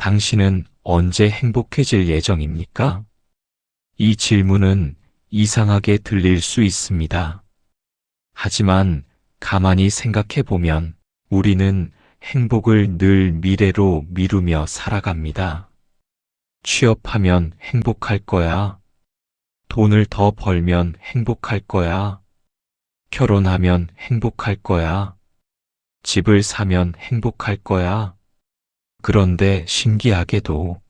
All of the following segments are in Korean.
당신은 언제 행복해질 예정입니까? 이 질문은 이상하게 들릴 수 있습니다. 하지만 가만히 생각해 보면 우리는 행복을 늘 미래로 미루며 살아갑니다. 취업하면 행복할 거야. 돈을 더 벌면 행복할 거야. 결혼하면 행복할 거야. 집을 사면 행복할 거야. 그런데 신기하게도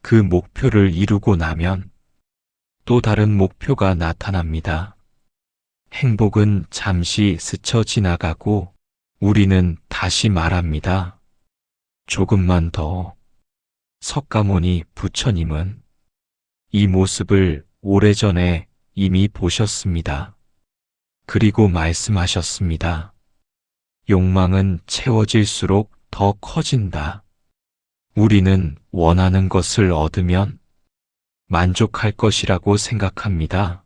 그 목표를 이루고 나면 또 다른 목표가 나타납니다. 행복은 잠시 스쳐 지나가고 우리는 다시 말합니다. 조금만 더. 석가모니 부처님은 이 모습을 오래전에 이미 보셨습니다. 그리고 말씀하셨습니다. 욕망은 채워질수록 더 커진다. 우리는 원하는 것을 얻으면 만족할 것이라고 생각합니다.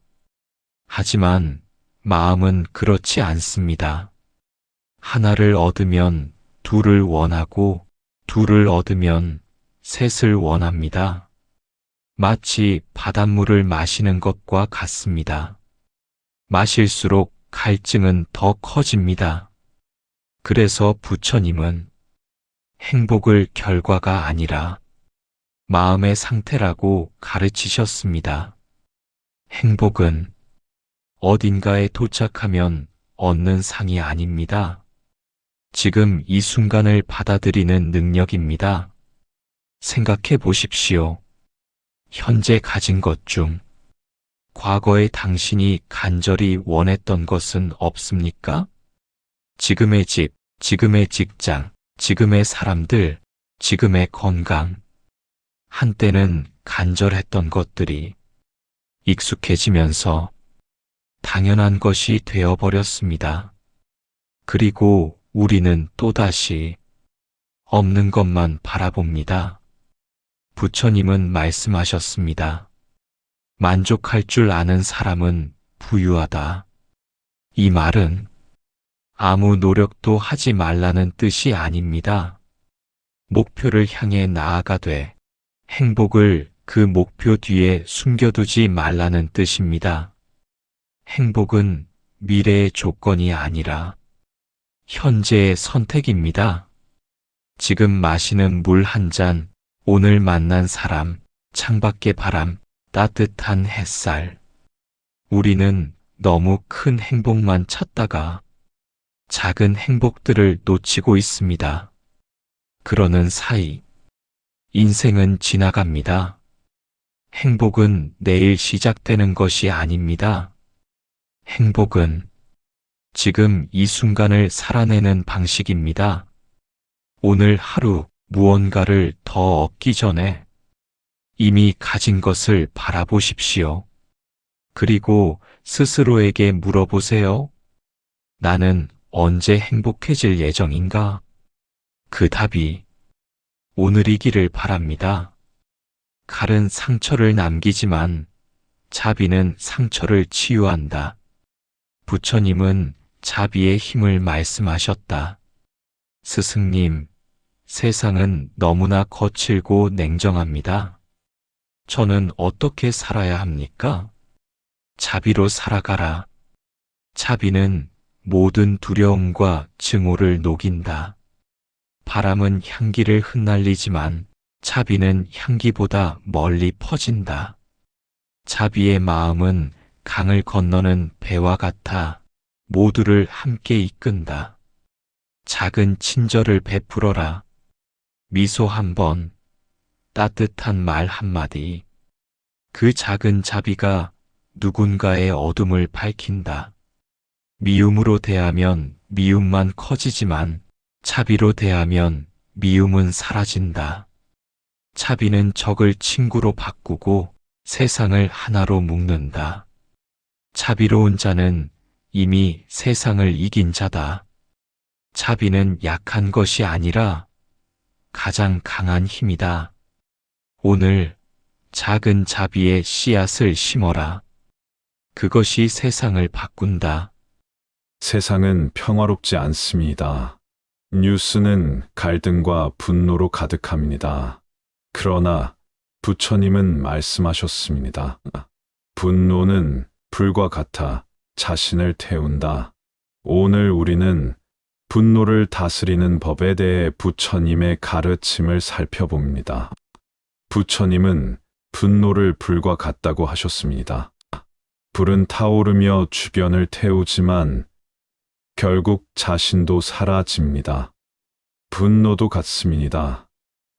하지만 마음은 그렇지 않습니다. 하나를 얻으면 둘을 원하고 둘을 얻으면 셋을 원합니다. 마치 바닷물을 마시는 것과 같습니다. 마실수록 갈증은 더 커집니다. 그래서 부처님은 행복을 결과가 아니라 마음의 상태라고 가르치셨습니다. 행복은 어딘가에 도착하면 얻는 상이 아닙니다. 지금 이 순간을 받아들이는 능력입니다. 생각해 보십시오. 현재 가진 것 중 과거의 당신이 간절히 원했던 것은 없습니까? 지금의 집, 지금의 직장, 지금의 사람들, 지금의 건강. 한때는 간절했던 것들이 익숙해지면서 당연한 것이 되어버렸습니다. 그리고 우리는 또다시 없는 것만 바라봅니다. 부처님은 말씀하셨습니다. 만족할 줄 아는 사람은 부유하다. 이 말은 아무 노력도 하지 말라는 뜻이 아닙니다. 목표를 향해 나아가되 행복을 그 목표 뒤에 숨겨두지 말라는 뜻입니다. 행복은 미래의 조건이 아니라 현재의 선택입니다. 지금 마시는 물 한 잔, 오늘 만난 사람, 창밖의 바람, 따뜻한 햇살. 우리는 너무 큰 행복만 찾다가 작은 행복들을 놓치고 있습니다. 그러는 사이 인생은 지나갑니다. 행복은 내일 시작되는 것이 아닙니다. 행복은 지금 이 순간을 살아내는 방식입니다. 오늘 하루 무언가를 더 얻기 전에 이미 가진 것을 바라보십시오. 그리고 스스로에게 물어보세요. 나는 언제 행복해질 예정인가? 그 답이 오늘이기를 바랍니다. 칼은 상처를 남기지만 자비는 상처를 치유한다. 부처님은 자비의 힘을 말씀하셨다. 스승님, 세상은 너무나 거칠고 냉정합니다. 저는 어떻게 살아야 합니까? 자비로 살아가라. 자비는 모든 두려움과 증오를 녹인다. 바람은 향기를 흩날리지만 자비는 향기보다 멀리 퍼진다. 자비의 마음은 강을 건너는 배와 같아 모두를 함께 이끈다. 작은 친절을 베풀어라. 미소 한 번, 따뜻한 말 한마디. 그 작은 자비가 누군가의 어둠을 밝힌다. 미움으로 대하면 미움만 커지지만 자비로 대하면 미움은 사라진다. 자비는 적을 친구로 바꾸고 세상을 하나로 묶는다. 자비로운 자는 이미 세상을 이긴 자다. 자비는 약한 것이 아니라 가장 강한 힘이다. 오늘 작은 자비의 씨앗을 심어라. 그것이 세상을 바꾼다. 세상은 평화롭지 않습니다. 뉴스는 갈등과 분노로 가득합니다. 그러나 부처님은 말씀하셨습니다. 분노는 불과 같아 자신을 태운다. 오늘 우리는 분노를 다스리는 법에 대해 부처님의 가르침을 살펴봅니다. 부처님은 분노를 불과 같다고 하셨습니다. 불은 타오르며 주변을 태우지만 결국 자신도 사라집니다. 분노도 같습니다.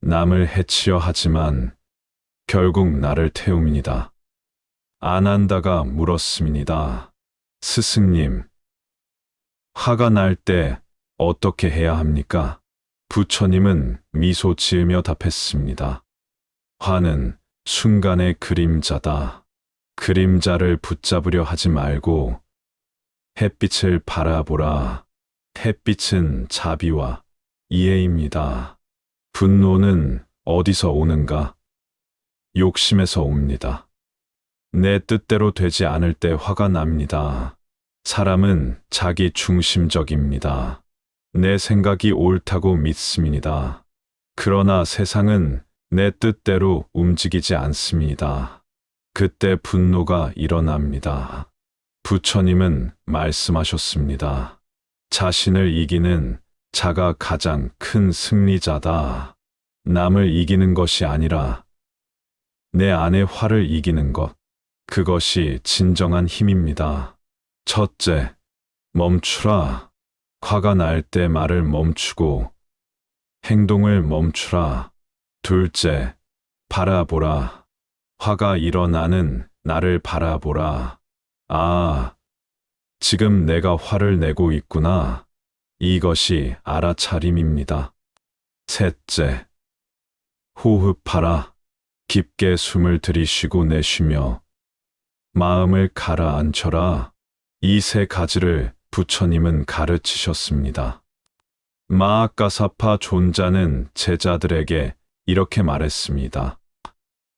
남을 해치려 하지만 결국 나를 태웁니다. 아난다가 물었습니다. 스승님, 화가 날 때 어떻게 해야 합니까? 부처님은 미소 지으며 답했습니다. 화는 순간의 그림자다. 그림자를 붙잡으려 하지 말고 햇빛을 바라보라. 햇빛은 자비와 이해입니다. 분노는 어디서 오는가? 욕심에서 옵니다. 내 뜻대로 되지 않을 때 화가 납니다. 사람은 자기 중심적입니다. 내 생각이 옳다고 믿습니다. 그러나 세상은 내 뜻대로 움직이지 않습니다. 그때 분노가 일어납니다. 부처님은 말씀하셨습니다. 자신을 이기는 자가 가장 큰 승리자다. 남을 이기는 것이 아니라 내 안의 화를 이기는 것. 그것이 진정한 힘입니다. 첫째, 멈추라. 화가 날 때 말을 멈추고 행동을 멈추라. 둘째, 바라보라. 화가 일어나는 나를 바라보라. 아, 지금 내가 화를 내고 있구나. 이것이 알아차림입니다. 셋째, 호흡하라. 깊게 숨을 들이쉬고 내쉬며 마음을 가라앉혀라. 이 세 가지를 부처님은 가르치셨습니다. 마하가사파 존자는 제자들에게 이렇게 말했습니다.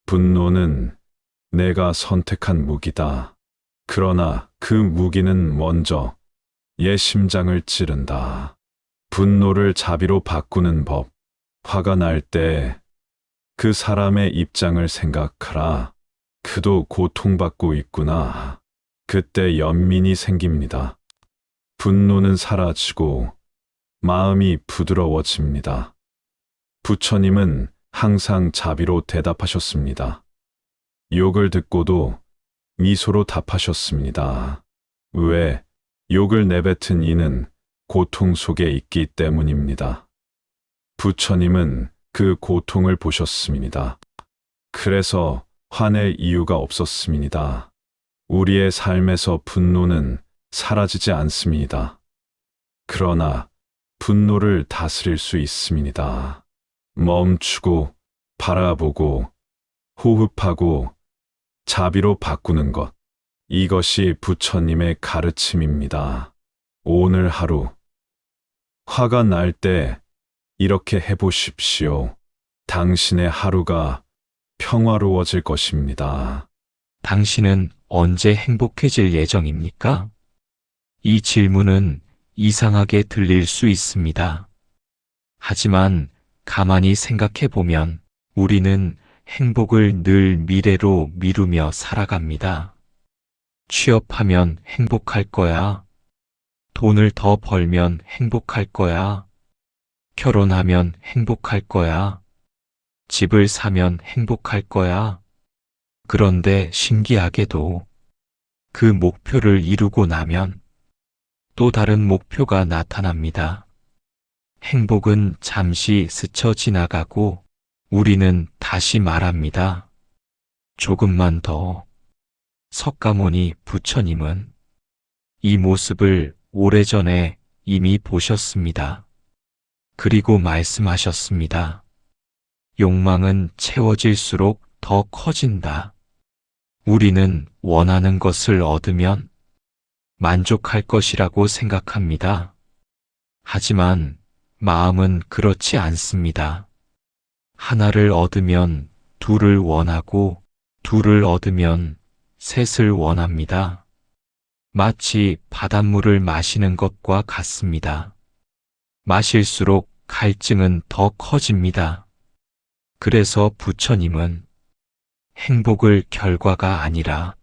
분노는 내가 선택한 무기다. 그러나 그 무기는 먼저 내 심장을 찌른다. 분노를 자비로 바꾸는 법. 화가 날 때 그 사람의 입장을 생각하라. 그도 고통받고 있구나. 그때 연민이 생깁니다. 분노는 사라지고 마음이 부드러워집니다. 부처님은 항상 자비로 대답하셨습니다. 욕을 듣고도 미소로 답하셨습니다. 왜? 욕을 내뱉은 이는 고통 속에 있기 때문입니다. 부처님은 그 고통을 보셨습니다. 그래서 화낼 이유가 없었습니다. 우리의 삶에서 분노는 사라지지 않습니다. 그러나 분노를 다스릴 수 있습니다. 멈추고 바라보고 호흡하고 자비로 바꾸는 것. 이것이 부처님의 가르침입니다. 오늘 하루 화가 날 때 이렇게 해보십시오. 당신의 하루가 평화로워질 것입니다. 당신은 언제 행복해질 예정입니까? 이 질문은 이상하게 들릴 수 있습니다. 하지만 가만히 생각해 보면 우리는 행복을 늘 미래로 미루며 살아갑니다. 취업하면 행복할 거야. 돈을 더 벌면 행복할 거야. 결혼하면 행복할 거야. 집을 사면 행복할 거야. 그런데 신기하게도 그 목표를 이루고 나면 또 다른 목표가 나타납니다. 행복은 잠시 스쳐 지나가고 우리는 다시 말합니다. 조금만 더. 석가모니 부처님은 이 모습을 오래전에 이미 보셨습니다. 그리고 말씀하셨습니다. 욕망은 채워질수록 더 커진다. 우리는 원하는 것을 얻으면 만족할 것이라고 생각합니다. 하지만 마음은 그렇지 않습니다. 하나를 얻으면 둘을 원하고 둘을 얻으면 셋을 원합니다. 마치 바닷물을 마시는 것과 같습니다. 마실수록 갈증은 더 커집니다. 그래서 부처님은 행복을 결과가 아니라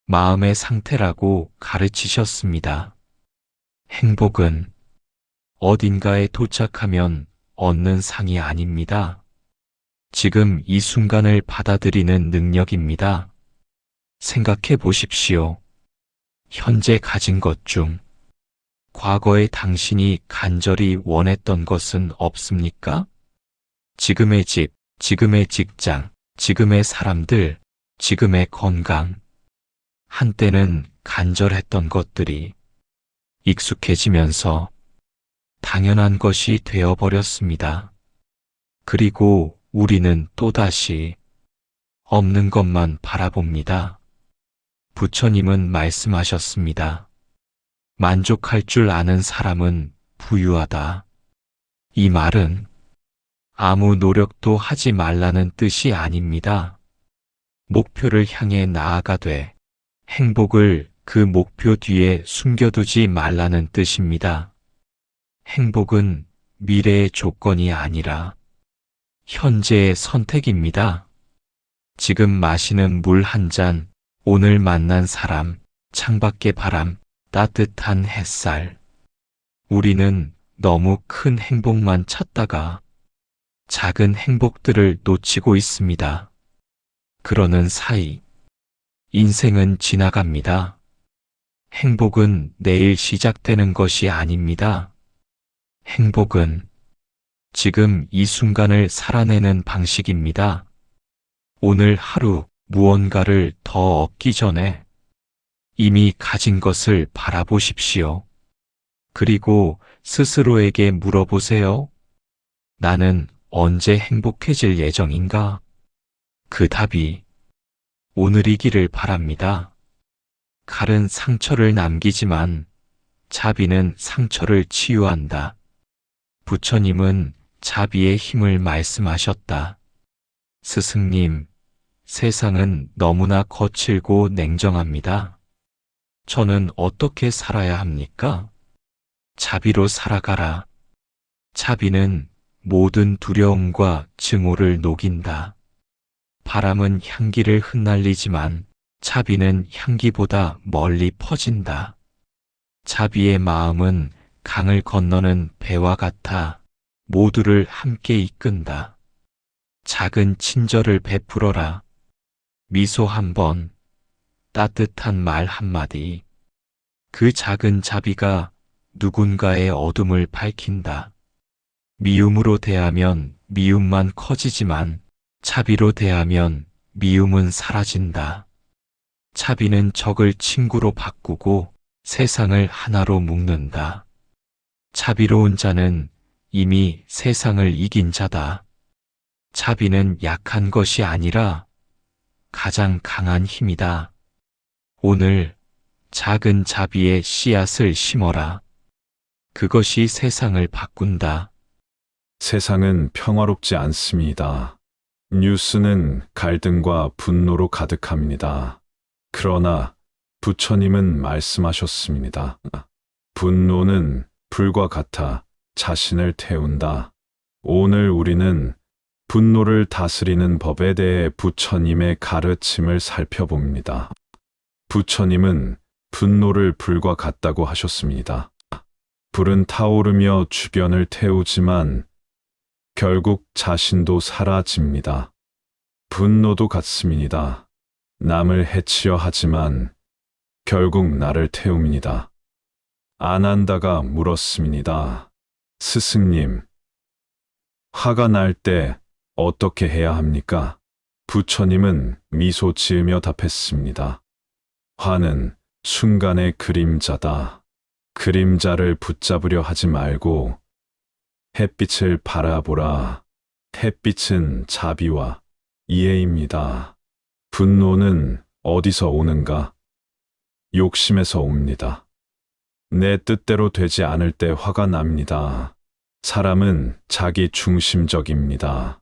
마음의 상태라고 가르치셨습니다. 행복은 어딘가에 도착하면 얻는 상이 아닙니다. 지금 이 순간을 받아들이는 능력입니다. 생각해 보십시오. 현재 가진 것 중 과거에 당신이 간절히 원했던 것은 없습니까? 지금의 집, 지금의 직장, 지금의 사람들, 지금의 건강. 한때는 간절했던 것들이 익숙해지면서 당연한 것이 되어버렸습니다. 그리고 우리는 또다시 없는 것만 바라봅니다. 부처님은 말씀하셨습니다. 만족할 줄 아는 사람은 부유하다. 이 말은 아무 노력도 하지 말라는 뜻이 아닙니다. 목표를 향해 나아가되 행복을 그 목표 뒤에 숨겨두지 말라는 뜻입니다. 행복은 미래의 조건이 아니라 현재의 선택입니다. 지금 마시는 물 한 잔, 오늘 만난 사람, 창밖의 바람, 따뜻한 햇살. 우리는 너무 큰 행복만 찾다가 작은 행복들을 놓치고 있습니다. 그러는 사이 인생은 지나갑니다. 행복은 내일 시작되는 것이 아닙니다. 행복은 지금 이 순간을 살아내는 방식입니다. 오늘 하루 무언가를 더 얻기 전에 이미 가진 것을 바라보십시오. 그리고 스스로에게 물어보세요. 나는 언제 행복해질 예정인가? 그 답이 오늘이기를 바랍니다. 칼은 상처를 남기지만 자비는 상처를 치유한다. 부처님은 자비의 힘을 말씀하셨다. 스승님, 세상은 너무나 거칠고 냉정합니다. 저는 어떻게 살아야 합니까? 자비로 살아가라. 자비는 모든 두려움과 증오를 녹인다. 바람은 향기를 흩날리지만 자비는 향기보다 멀리 퍼진다. 자비의 마음은 강을 건너는 배와 같아 모두를 함께 이끈다. 작은 친절을 베풀어라. 미소 한 번, 따뜻한 말 한마디. 그 작은 자비가 누군가의 어둠을 밝힌다. 미움으로 대하면 미움만 커지지만 자비로 대하면 미움은 사라진다. 자비는 적을 친구로 바꾸고 세상을 하나로 묶는다. 자비로운 자는 이미 세상을 이긴 자다. 자비는 약한 것이 아니라 가장 강한 힘이다. 오늘 작은 자비의 씨앗을 심어라. 그것이 세상을 바꾼다. 세상은 평화롭지 않습니다. 뉴스는 갈등과 분노로 가득합니다. 그러나 부처님은 말씀하셨습니다. 분노는 불과 같아 자신을 태운다. 오늘 우리는 분노를 다스리는 법에 대해 부처님의 가르침을 살펴봅니다. 부처님은 분노를 불과 같다고 하셨습니다. 불은 타오르며 주변을 태우지만 결국 자신도 사라집니다. 분노도 같습니다. 남을 해치려 하지만 결국 나를 태웁니다. 아난다가 물었습니다. 스승님, 화가 날 때 어떻게 해야 합니까? 부처님은 미소 지으며 답했습니다. 화는 순간의 그림자다. 그림자를 붙잡으려 하지 말고 햇빛을 바라보라. 햇빛은 자비와 이해입니다. 분노는 어디서 오는가? 욕심에서 옵니다. 내 뜻대로 되지 않을 때 화가 납니다. 사람은 자기 중심적입니다.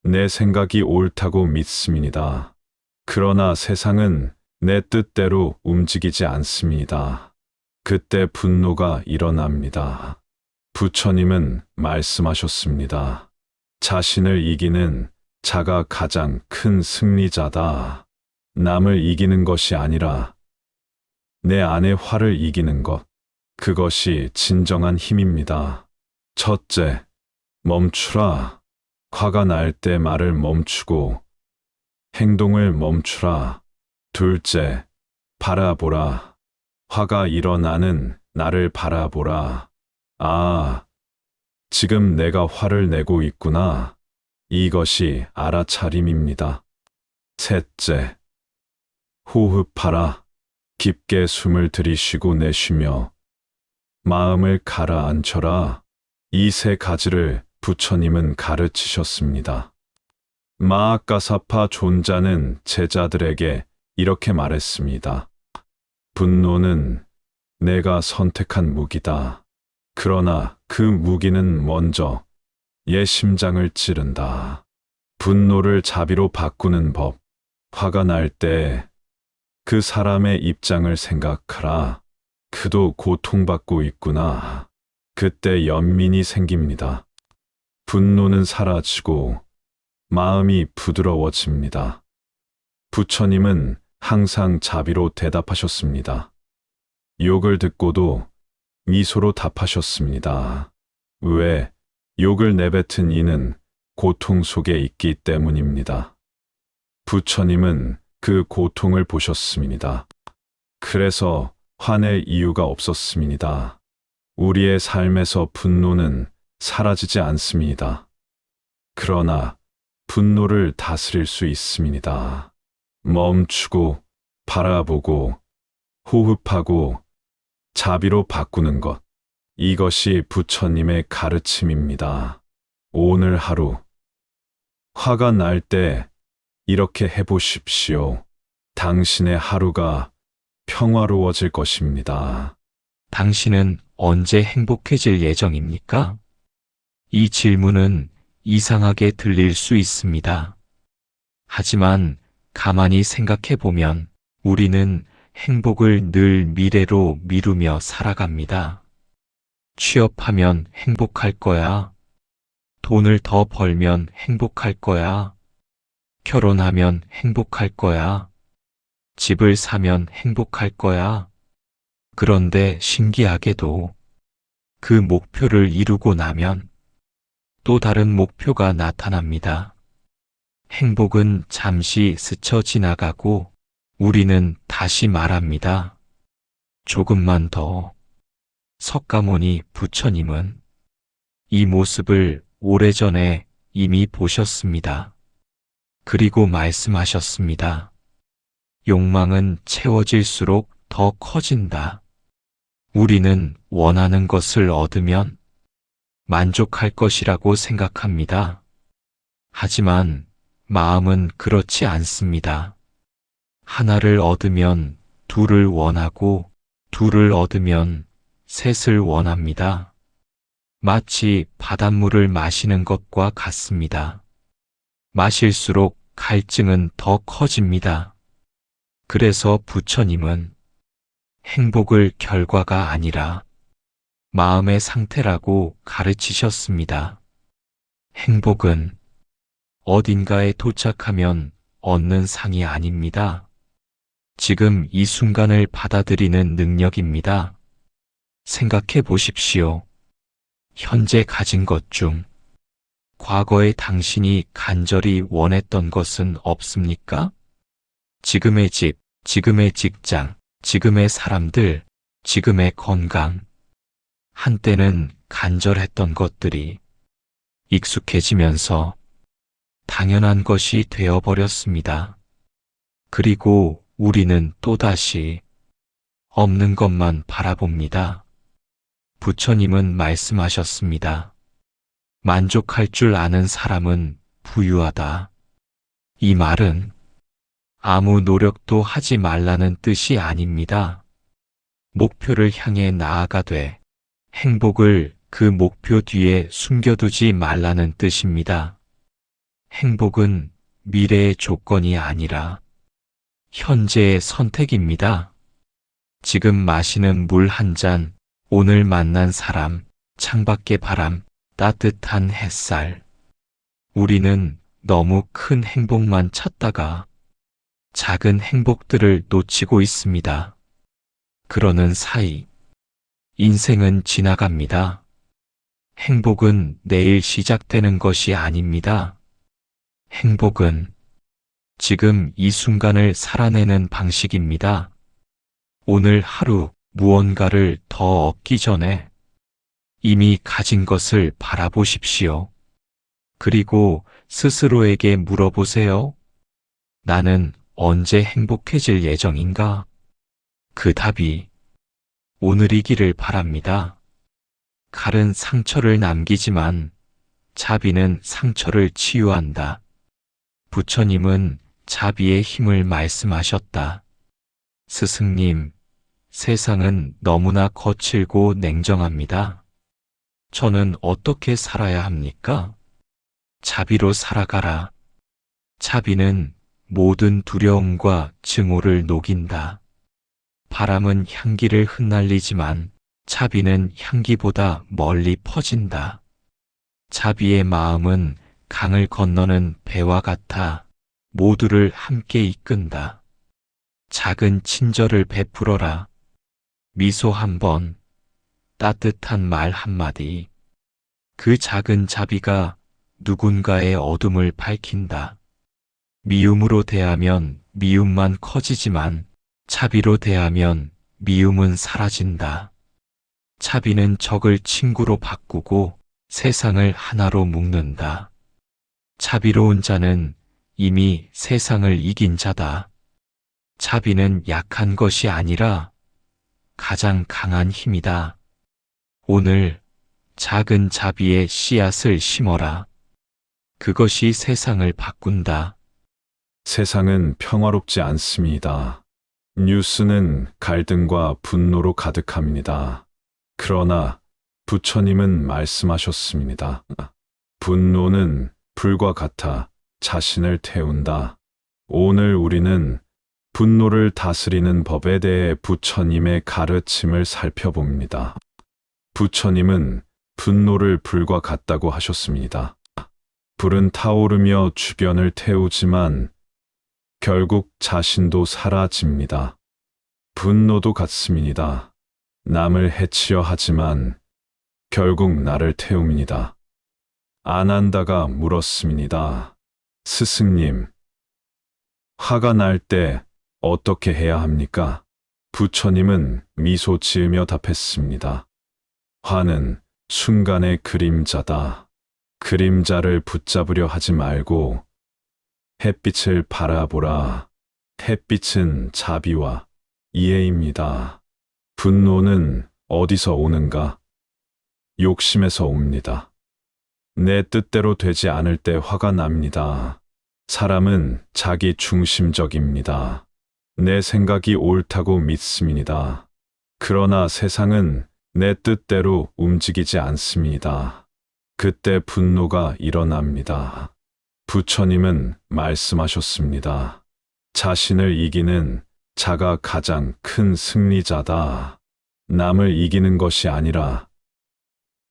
내 생각이 옳다고 믿습니다. 그러나 세상은 내 뜻대로 움직이지 않습니다. 그때 분노가 일어납니다. 부처님은 말씀하셨습니다. 자신을 이기는 자가 가장 큰 승리자다. 남을 이기는 것이 아니라 내 안의 화를 이기는 것. 그것이 진정한 힘입니다. 첫째, 멈추라. 화가 날 때 말을 멈추고 행동을 멈추라. 둘째, 바라보라. 화가 일어나는 나를 바라보라. 아, 지금 내가 화를 내고 있구나. 이것이 알아차림입니다. 셋째, 호흡하라. 깊게 숨을 들이쉬고 내쉬며 마음을 가라앉혀라. 이 세 가지를 부처님은 가르치셨습니다. 마하가사파 존자는 제자들에게 이렇게 말했습니다. 분노는 내가 선택한 무기다. 그러나 그 무기는 먼저 내 심장을 찌른다. 분노를 자비로 바꾸는 법. 화가 날 때 그 사람의 입장을 생각하라. 그도 고통받고 있구나. 그때 연민이 생깁니다. 분노는 사라지고 마음이 부드러워집니다. 부처님은 항상 자비로 대답하셨습니다. 욕을 듣고도 미소로 답하셨습니다. 왜? 욕을 내뱉은 이는 고통 속에 있기 때문입니다. 부처님은 그 고통을 보셨습니다. 그래서 화낼 이유가 없었습니다. 우리의 삶에서 분노는 사라지지 않습니다. 그러나 분노를 다스릴 수 있습니다. 멈추고 바라보고 호흡하고 자비로 바꾸는 것. 이것이 부처님의 가르침입니다. 오늘 하루 화가 날 때 이렇게 해보십시오. 당신의 하루가 평화로워질 것입니다. 당신은 언제 행복해질 예정입니까? 이 질문은 이상하게 들릴 수 있습니다. 하지만 가만히 생각해 보면 우리는 행복을 늘 미래로 미루며 살아갑니다. 취업하면 행복할 거야. 돈을 더 벌면 행복할 거야. 결혼하면 행복할 거야. 집을 사면 행복할 거야. 그런데 신기하게도 그 목표를 이루고 나면 또 다른 목표가 나타납니다. 행복은 잠시 스쳐 지나가고 우리는 다시 말합니다. 조금만 더. 석가모니 부처님은 이 모습을 오래전에 이미 보셨습니다. 그리고 말씀하셨습니다. 욕망은 채워질수록 더 커진다. 우리는 원하는 것을 얻으면 만족할 것이라고 생각합니다. 하지만 마음은 그렇지 않습니다. 하나를 얻으면 둘을 원하고 둘을 얻으면 셋을 원합니다. 마치 바닷물을 마시는 것과 같습니다. 마실수록 갈증은 더 커집니다. 그래서 부처님은 행복을 결과가 아니라 마음의 상태라고 가르치셨습니다. 행복은 어딘가에 도착하면 얻는 상이 아닙니다. 지금 이 순간을 받아들이는 능력입니다. 생각해 보십시오. 현재 가진 것 중 과거에 당신이 간절히 원했던 것은 없습니까? 지금의 집, 지금의 직장, 지금의 사람들, 지금의 건강. 한때는 간절했던 것들이 익숙해지면서 당연한 것이 되어버렸습니다. 그리고 우리는 또다시 없는 것만 바라봅니다. 부처님은 말씀하셨습니다. 만족할 줄 아는 사람은 부유하다. 이 말은 아무 노력도 하지 말라는 뜻이 아닙니다. 목표를 향해 나아가되 행복을 그 목표 뒤에 숨겨두지 말라는 뜻입니다. 행복은 미래의 조건이 아니라 현재의 선택입니다. 지금 마시는 물 한 잔, 오늘 만난 사람, 창밖의 바람, 따뜻한 햇살. 우리는 너무 큰 행복만 찾다가 작은 행복들을 놓치고 있습니다. 그러는 사이 인생은 지나갑니다. 행복은 내일 시작되는 것이 아닙니다. 행복은 지금 이 순간을 살아내는 방식입니다. 오늘 하루 무언가를 더 얻기 전에 이미 가진 것을 바라보십시오. 그리고 스스로에게 물어보세요. 나는 언제 행복해질 예정인가? 그 답이 오늘이기를 바랍니다. 칼은 상처를 남기지만 자비는 상처를 치유한다. 부처님은 자비의 힘을 말씀하셨다. 스승님, 세상은 너무나 거칠고 냉정합니다. 저는 어떻게 살아야 합니까? 자비로 살아가라. 자비는 모든 두려움과 증오를 녹인다. 바람은 향기를 흩날리지만 자비는 향기보다 멀리 퍼진다. 자비의 마음은 강을 건너는 배와 같아 모두를 함께 이끈다. 작은 친절을 베풀어라. 미소 한 번, 따뜻한 말 한마디. 그 작은 자비가 누군가의 어둠을 밝힌다. 미움으로 대하면 미움만 커지지만 자비로 대하면 미움은 사라진다. 자비는 적을 친구로 바꾸고 세상을 하나로 묶는다. 자비로운 자는 이미 세상을 이긴 자다. 자비는 약한 것이 아니라 가장 강한 힘이다. 오늘 작은 자비의 씨앗을 심어라. 그것이 세상을 바꾼다. 세상은 평화롭지 않습니다. 뉴스는 갈등과 분노로 가득합니다. 그러나 부처님은 말씀하셨습니다. 분노는 불과 같아 자신을 태운다. 오늘 우리는 분노를 다스리는 법에 대해 부처님의 가르침을 살펴봅니다. 부처님은 분노를 불과 같다고 하셨습니다. 불은 타오르며 주변을 태우지만 결국 자신도 사라집니다. 분노도 같습니다. 남을 해치려 하지만 결국 나를 태웁니다. 아난다가 물었습니다. 스승님, 화가 날 때 어떻게 해야 합니까? 부처님은 미소 지으며 답했습니다. 화는 순간의 그림자다. 그림자를 붙잡으려 하지 말고 햇빛을 바라보라. 햇빛은 자비와 이해입니다. 분노는 어디서 오는가? 욕심에서 옵니다. 내 뜻대로 되지 않을 때 화가 납니다. 사람은 자기 중심적입니다. 내 생각이 옳다고 믿습니다. 그러나 세상은 내 뜻대로 움직이지 않습니다. 그때 분노가 일어납니다. 부처님은 말씀하셨습니다. 자신을 이기는 자가 가장 큰 승리자다. 남을 이기는 것이 아니라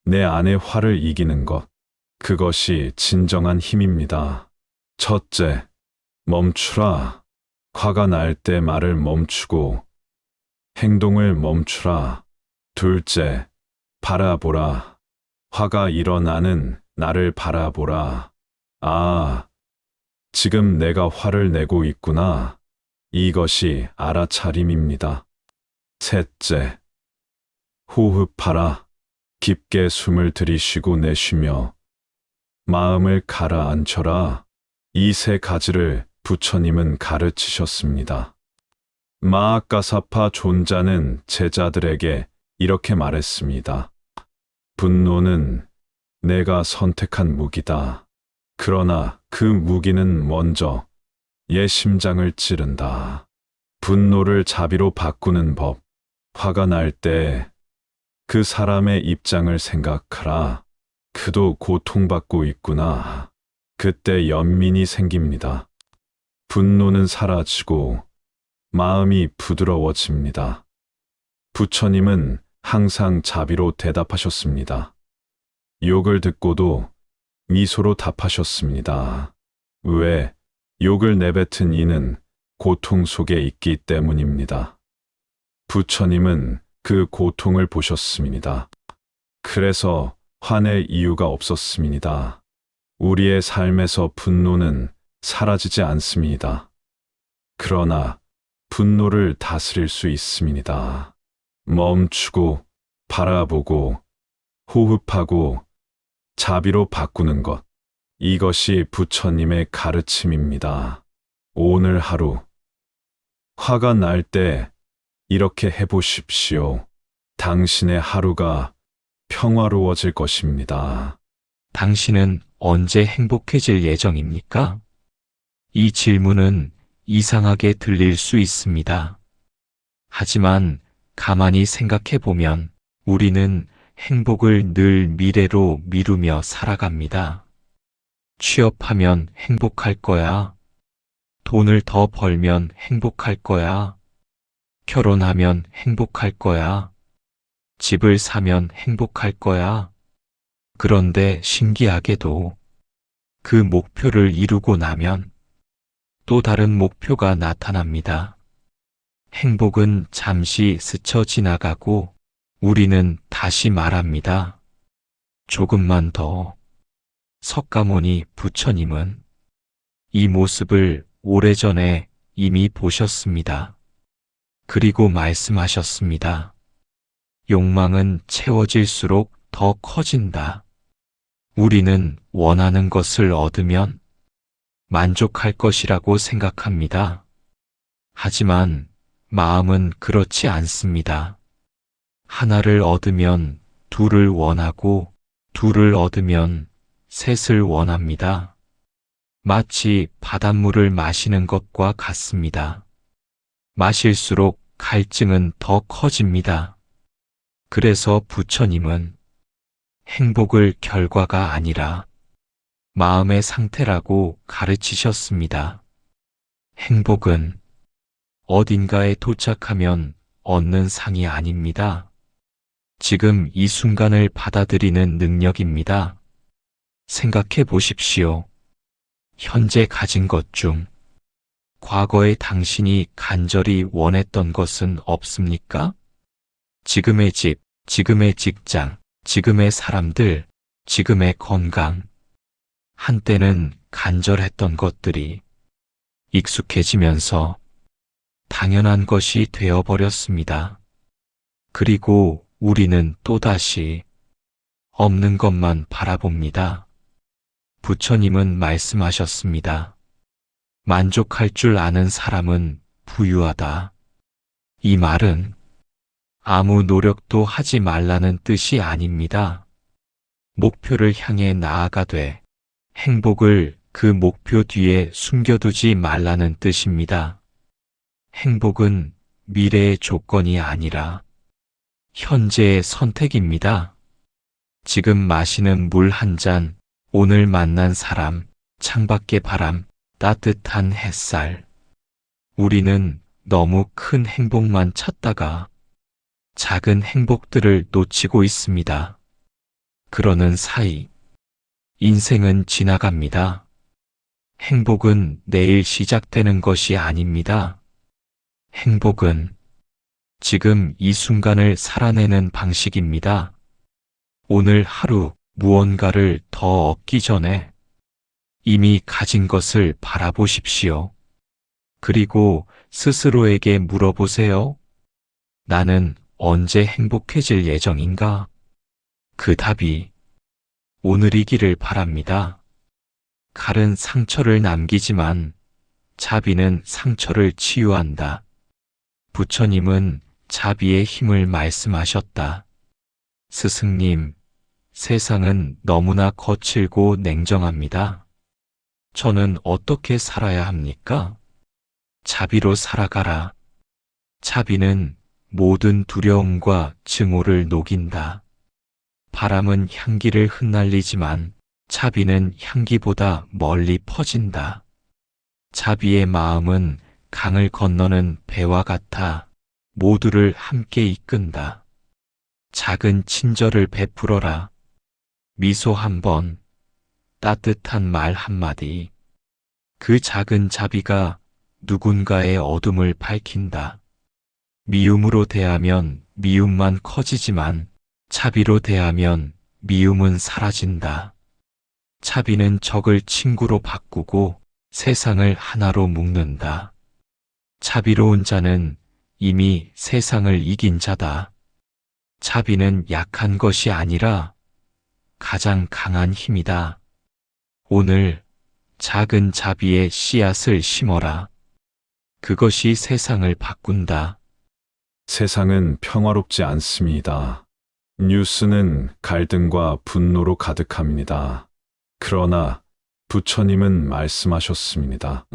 내 안의 화를 이기는 것. 그것이 진정한 힘입니다. 첫째, 멈추라. 화가 날 때 말을 멈추고 행동을 멈추라. 둘째, 바라보라. 화가 일어나는 나를 바라보라. 아, 지금 내가 화를 내고 있구나. 이것이 알아차림입니다. 셋째, 호흡하라. 깊게 숨을 들이쉬고 내쉬며 마음을 가라앉혀라. 이 세 가지를 부처님은 가르치셨습니다. 마하가사파 존자는 제자들에게 이렇게 말했습니다. 분노는 내가 선택한 무기다. 그러나 그 무기는 먼저 내 심장을 찌른다. 분노를 자비로 바꾸는 법. 화가 날 때 그 사람의 입장을 생각하라. 그도 고통받고 있구나. 그때 연민이 생깁니다. 분노는 사라지고 마음이 부드러워집니다. 부처님은 항상 자비로 대답하셨습니다. 욕을 듣고도 미소로 답하셨습니다. 왜 욕을 내뱉은 이는 고통 속에 있기 때문입니다. 부처님은 그 고통을 보셨습니다. 그래서 화낼 이유가 없었습니다. 우리의 삶에서 분노는 사라지지 않습니다. 그러나 분노를 다스릴 수 있습니다. 멈추고 바라보고 호흡하고 자비로 바꾸는 것. 이것이 부처님의 가르침입니다. 오늘 하루 화가 날 때 이렇게 해보십시오. 당신의 하루가 평화로워질 것입니다. 당신은 언제 행복해질 예정입니까? 이 질문은 이상하게 들릴 수 있습니다. 하지만 가만히 생각해 보면 우리는 행복을 늘 미래로 미루며 살아갑니다. 취업하면 행복할 거야. 돈을 더 벌면 행복할 거야. 결혼하면 행복할 거야. 집을 사면 행복할 거야. 그런데 신기하게도 그 목표를 이루고 나면 또 다른 목표가 나타납니다. 행복은 잠시 스쳐 지나가고 우리는 다시 말합니다. 조금만 더. 석가모니 부처님은 이 모습을 오래전에 이미 보셨습니다. 그리고 말씀하셨습니다. 욕망은 채워질수록 더 커진다. 우리는 원하는 것을 얻으면 만족할 것이라고 생각합니다. 하지만 마음은 그렇지 않습니다. 하나를 얻으면 둘을 원하고 둘을 얻으면 셋을 원합니다. 마치 바닷물을 마시는 것과 같습니다. 마실수록 갈증은 더 커집니다. 그래서 부처님은 행복을 결과가 아니라 마음의 상태라고 가르치셨습니다. 행복은 어딘가에 도착하면 얻는 상이 아닙니다. 지금 이 순간을 받아들이는 능력입니다. 생각해 보십시오. 현재 가진 것 중 과거의 당신이 간절히 원했던 것은 없습니까? 지금의 집, 지금의 직장, 지금의 사람들, 지금의 건강. 한때는 간절했던 것들이 익숙해지면서 당연한 것이 되어버렸습니다. 그리고 우리는 또다시 없는 것만 바라봅니다. 부처님은 말씀하셨습니다. 만족할 줄 아는 사람은 부유하다. 이 말은 아무 노력도 하지 말라는 뜻이 아닙니다. 목표를 향해 나아가되 행복을 그 목표 뒤에 숨겨두지 말라는 뜻입니다. 행복은 미래의 조건이 아니라 현재의 선택입니다. 지금 마시는 물 한 잔, 오늘 만난 사람, 창밖의 바람, 따뜻한 햇살. 우리는 너무 큰 행복만 찾다가 작은 행복들을 놓치고 있습니다. 그러는 사이 인생은 지나갑니다. 행복은 내일 시작되는 것이 아닙니다. 행복은 지금 이 순간을 살아내는 방식입니다. 오늘 하루 무언가를 더 얻기 전에 이미 가진 것을 바라보십시오. 그리고 스스로에게 물어보세요. 나는 언제 행복해질 예정인가? 그 답이 오늘이기를 바랍니다. 칼은 상처를 남기지만 자비는 상처를 치유한다. 부처님은 자비의 힘을 말씀하셨다. 스승님, 세상은 너무나 거칠고 냉정합니다. 저는 어떻게 살아야 합니까? 자비로 살아가라. 자비는 모든 두려움과 증오를 녹인다. 바람은 향기를 흩날리지만 자비는 향기보다 멀리 퍼진다. 자비의 마음은 강을 건너는 배와 같아 모두를 함께 이끈다. 작은 친절을 베풀어라. 미소 한 번, 따뜻한 말 한마디, 그 작은 자비가 누군가의 어둠을 밝힌다. 미움으로 대하면 미움만 커지지만 자비로 대하면 미움은 사라진다. 자비는 적을 친구로 바꾸고 세상을 하나로 묶는다. 자비로운 자는 이미 세상을 이긴 자다. 자비는 약한 것이 아니라 가장 강한 힘이다. 오늘 작은 자비의 씨앗을 심어라. 그것이 세상을 바꾼다. 세상은 평화롭지 않습니다. 뉴스는 갈등과 분노로 가득합니다. 그러나 부처님은 말씀하셨습니다.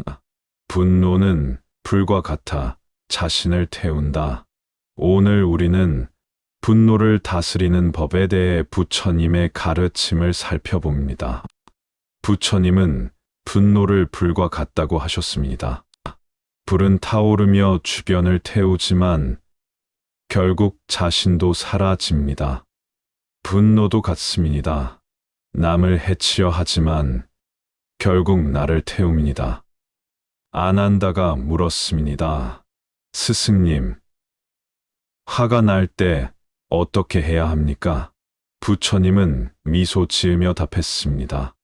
분노는 불과 같아 자신을 태운다. 오늘 우리는 분노를 다스리는 법에 대해 부처님의 가르침을 살펴봅니다. 부처님은 분노를 불과 같다고 하셨습니다. 불은 타오르며 주변을 태우지만 결국 자신도 사라집니다. 분노도 같습니다. 남을 해치려 하지만 결국 나를 태웁니다. 아난다가 물었습니다. 스승님, 화가 날 때 어떻게 해야 합니까? 부처님은 미소 지으며 답했습니다.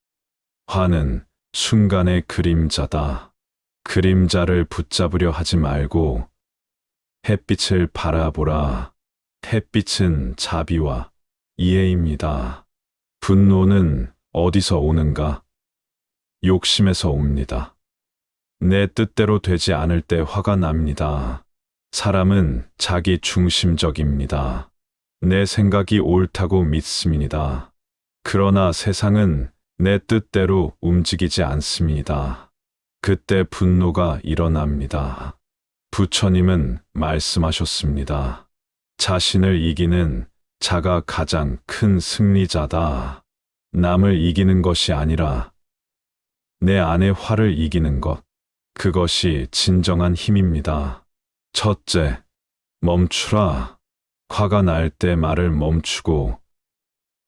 화는 순간의 그림자다. 그림자를 붙잡으려 하지 말고 햇빛을 바라보라. 햇빛은 자비와 이해입니다. 분노는 어디서 오는가? 욕심에서 옵니다. 내 뜻대로 되지 않을 때 화가 납니다. 사람은 자기 중심적입니다. 내 생각이 옳다고 믿습니다. 그러나 세상은 내 뜻대로 움직이지 않습니다. 그때 분노가 일어납니다. 부처님은 말씀하셨습니다. 자신을 이기는 자가 가장 큰 승리자다. 남을 이기는 것이 아니라 내 안의 화를 이기는 것. 그것이 진정한 힘입니다. 첫째, 멈추라. 화가 날 때 말을 멈추고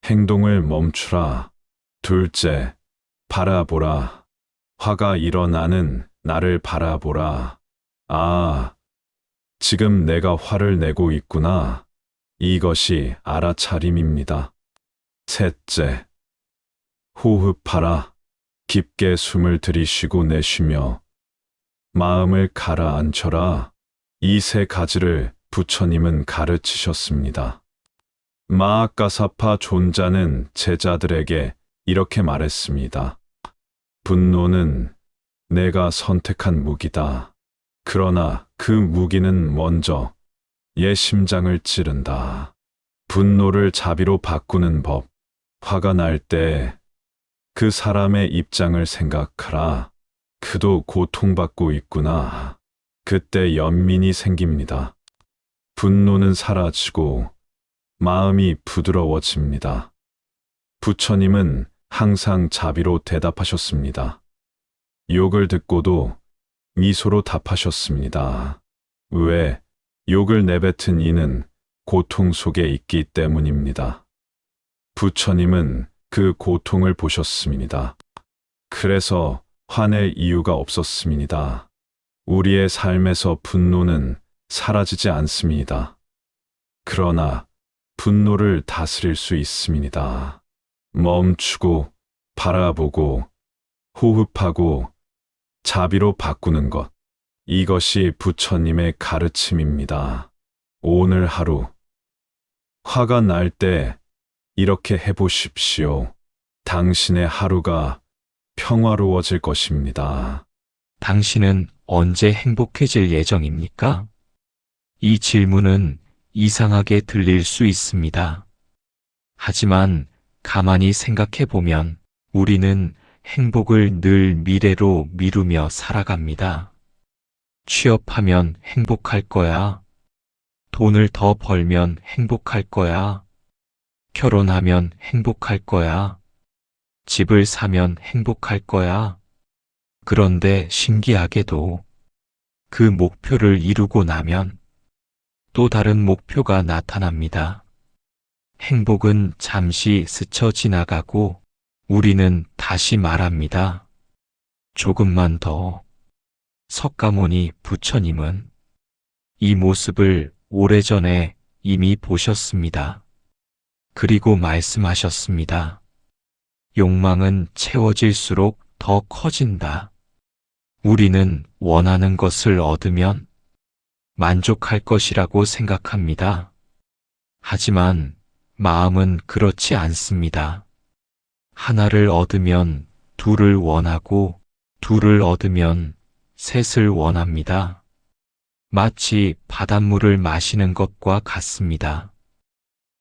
행동을 멈추라. 둘째, 바라보라. 화가 일어나는 나를 바라보라. 아, 지금 내가 화를 내고 있구나. 이것이 알아차림입니다. 셋째, 호흡하라. 깊게 숨을 들이쉬고 내쉬며 마음을 가라앉혀라. 이 세 가지를 부처님은 가르치셨습니다. 마하가사파 존자는 제자들에게 이렇게 말했습니다. 분노는 내가 선택한 무기다. 그러나 그 무기는 먼저 내 심장을 찌른다. 분노를 자비로 바꾸는 법. 화가 날 때 그 사람의 입장을 생각하라. 그도 고통받고 있구나. 그때 연민이 생깁니다. 분노는 사라지고 마음이 부드러워집니다. 부처님은 항상 자비로 대답하셨습니다. 욕을 듣고도 미소로 답하셨습니다. 왜? 욕을 내뱉은 이는 고통 속에 있기 때문입니다. 부처님은 그 고통을 보셨습니다. 그래서 화낼 이유가 없었습니다. 우리의 삶에서 분노는 사라지지 않습니다. 그러나 분노를 다스릴 수 있습니다. 멈추고 바라보고 호흡하고 자비로 바꾸는 것. 이것이 부처님의 가르침입니다. 오늘 하루 화가 날 때 이렇게 해보십시오. 당신의 하루가 평화로워질 것입니다. 당신은 언제 행복해질 예정입니까? 이 질문은 이상하게 들릴 수 있습니다. 하지만 가만히 생각해 보면 우리는 행복을 늘 미래로 미루며 살아갑니다. 취업하면 행복할 거야. 돈을 더 벌면 행복할 거야. 결혼하면 행복할 거야. 집을 사면 행복할 거야. 그런데 신기하게도 그 목표를 이루고 나면 또 다른 목표가 나타납니다. 행복은 잠시 스쳐 지나가고 우리는 다시 말합니다. 조금만 더. 석가모니 부처님은 이 모습을 오래전에 이미 보셨습니다. 그리고 말씀하셨습니다. 욕망은 채워질수록 더 커진다. 우리는 원하는 것을 얻으면 만족할 것이라고 생각합니다. 하지만 마음은 그렇지 않습니다. 하나를 얻으면 둘을 원하고 둘을 얻으면 셋을 원합니다. 마치 바닷물을 마시는 것과 같습니다.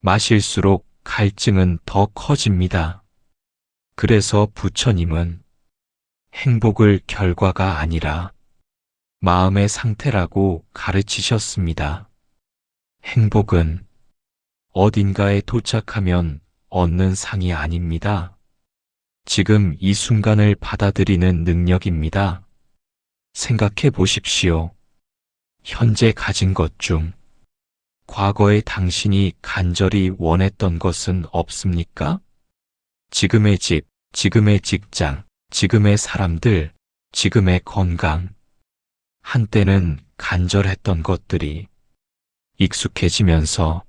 마실수록 갈증은 더 커집니다. 그래서 부처님은 행복을 결과가 아니라 마음의 상태라고 가르치셨습니다. 행복은 어딘가에 도착하면 얻는 상이 아닙니다. 지금 이 순간을 받아들이는 능력입니다. 생각해 보십시오. 현재 가진 것 중 과거에 당신이 간절히 원했던 것은 없습니까? 지금의 집, 지금의 직장, 지금의 사람들, 지금의 건강. 한때는 간절했던 것들이 익숙해지면서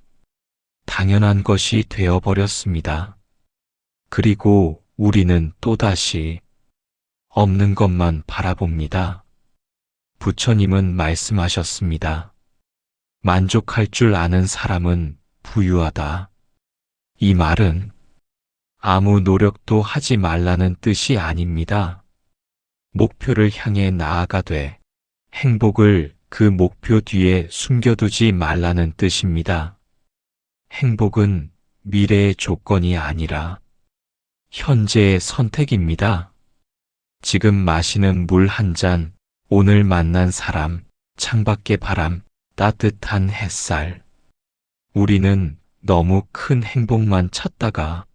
당연한 것이 되어버렸습니다. 그리고 우리는 또다시 없는 것만 바라봅니다. 부처님은 말씀하셨습니다. 만족할 줄 아는 사람은 부유하다. 이 말은 아무 노력도 하지 말라는 뜻이 아닙니다. 목표를 향해 나아가되 행복을 그 목표 뒤에 숨겨두지 말라는 뜻입니다. 행복은 미래의 조건이 아니라 현재의 선택입니다. 지금 마시는 물 한 잔, 오늘 만난 사람, 창밖의 바람, 따뜻한 햇살. 우리는 너무 큰 행복만 찾다가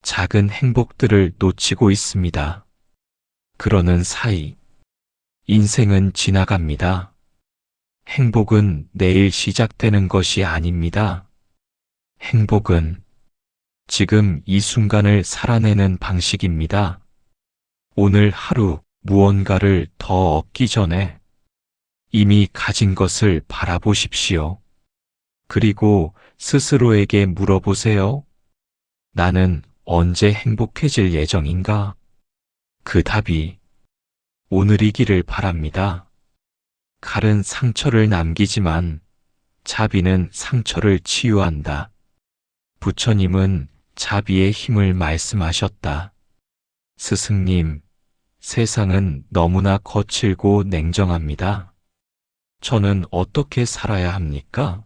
작은 행복들을 놓치고 있습니다. 그러는 사이 인생은 지나갑니다. 행복은 내일 시작되는 것이 아닙니다. 행복은 지금 이 순간을 살아내는 방식입니다. 오늘 하루 무언가를 더 얻기 전에 이미 가진 것을 바라보십시오. 그리고 스스로에게 물어보세요. 나는 언제 행복해질 예정인가? 그 답이 오늘이기를 바랍니다. 칼은 상처를 남기지만 자비는 상처를 치유한다. 부처님은 자비의 힘을 말씀하셨다. 스승님, 세상은 너무나 거칠고 냉정합니다. 저는 어떻게 살아야 합니까?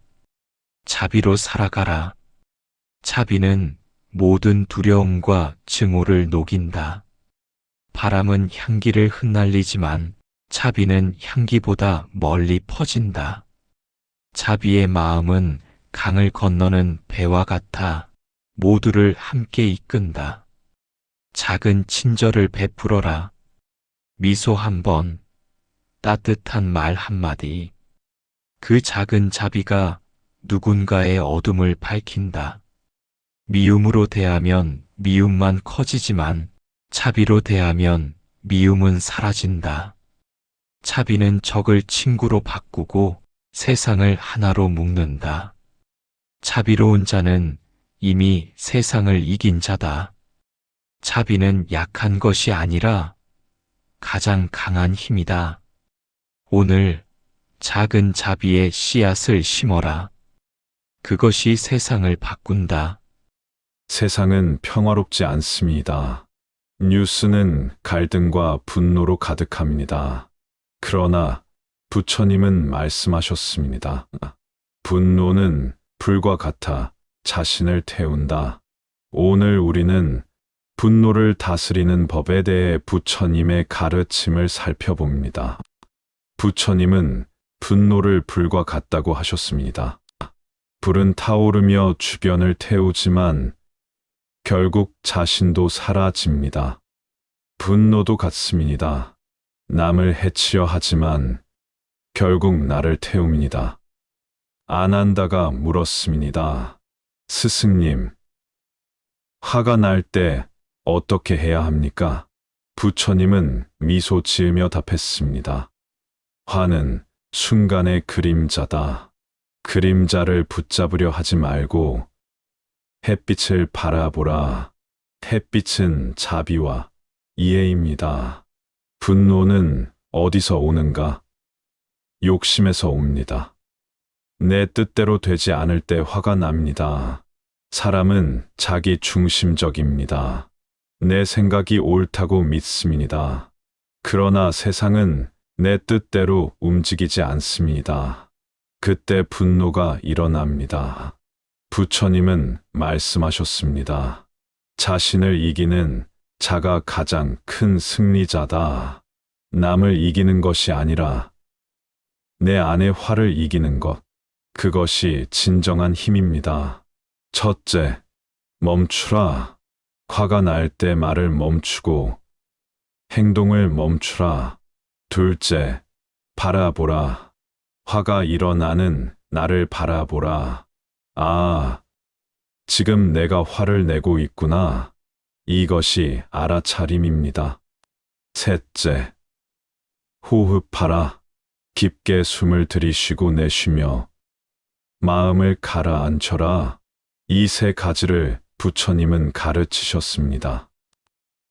자비로 살아가라. 자비는 모든 두려움과 증오를 녹인다. 바람은 향기를 흩날리지만 자비는 향기보다 멀리 퍼진다. 자비의 마음은 강을 건너는 배와 같아 모두를 함께 이끈다. 작은 친절을 베풀어라. 미소 한 번, 따뜻한 말 한마디. 그 작은 자비가 누군가의 어둠을 밝힌다. 미움으로 대하면 미움만 커지지만 자비로 대하면 미움은 사라진다. 자비는 적을 친구로 바꾸고 세상을 하나로 묶는다. 자비로운 자는 이미 세상을 이긴 자다. 자비는 약한 것이 아니라 가장 강한 힘이다. 오늘 작은 자비의 씨앗을 심어라. 그것이 세상을 바꾼다. 세상은 평화롭지 않습니다. 뉴스는 갈등과 분노로 가득합니다. 그러나 부처님은 말씀하셨습니다. 분노는 불과 같아 자신을 태운다. 오늘 우리는 분노를 다스리는 법에 대해 부처님의 가르침을 살펴봅니다. 부처님은 분노를 불과 같다고 하셨습니다. 불은 타오르며 주변을 태우지만 결국 자신도 사라집니다. 분노도 같습니다. 남을 해치려 하지만 결국 나를 태웁니다. 아난다가 물었습니다. 스승님, 화가 날 때 어떻게 해야 합니까? 부처님은 미소 지으며 답했습니다. 화는 순간의 그림자다. 그림자를 붙잡으려 하지 말고 햇빛을 바라보라. 햇빛은 자비와 이해입니다. 분노는 어디서 오는가? 욕심에서 옵니다. 내 뜻대로 되지 않을 때 화가 납니다. 사람은 자기 중심적입니다. 내 생각이 옳다고 믿습니다. 그러나 세상은 내 뜻대로 움직이지 않습니다. 그때 분노가 일어납니다. 부처님은 말씀하셨습니다. 자신을 이기는 자가 가장 큰 승리자다. 남을 이기는 것이 아니라 내 안의 화를 이기는 것. 그것이 진정한 힘입니다. 첫째, 멈추라. 화가 날 때 말을 멈추고 행동을 멈추라. 둘째, 바라보라. 화가 일어나는 나를 바라보라. 아, 지금 내가 화를 내고 있구나. 이것이 알아차림입니다. 셋째, 호흡하라. 깊게 숨을 들이쉬고 내쉬며 마음을 가라앉혀라. 이 세 가지를 부처님은 가르치셨습니다.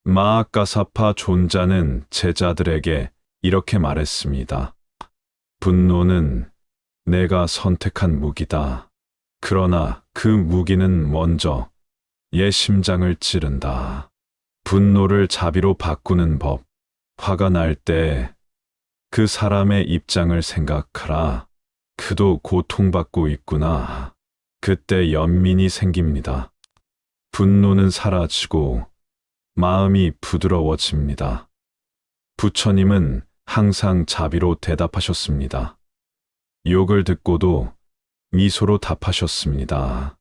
마하가사파 존자는 제자들에게 이렇게 말했습니다. 분노는 내가 선택한 무기다. 그러나 그 무기는 먼저 내 심장을 찌른다. 분노를 자비로 바꾸는 법. 화가 날 때 그 사람의 입장을 생각하라. 그도 고통받고 있구나. 그때 연민이 생깁니다. 분노는 사라지고 마음이 부드러워집니다. 부처님은 항상 자비로 대답하셨습니다. 욕을 듣고도 미소로 답하셨습니다.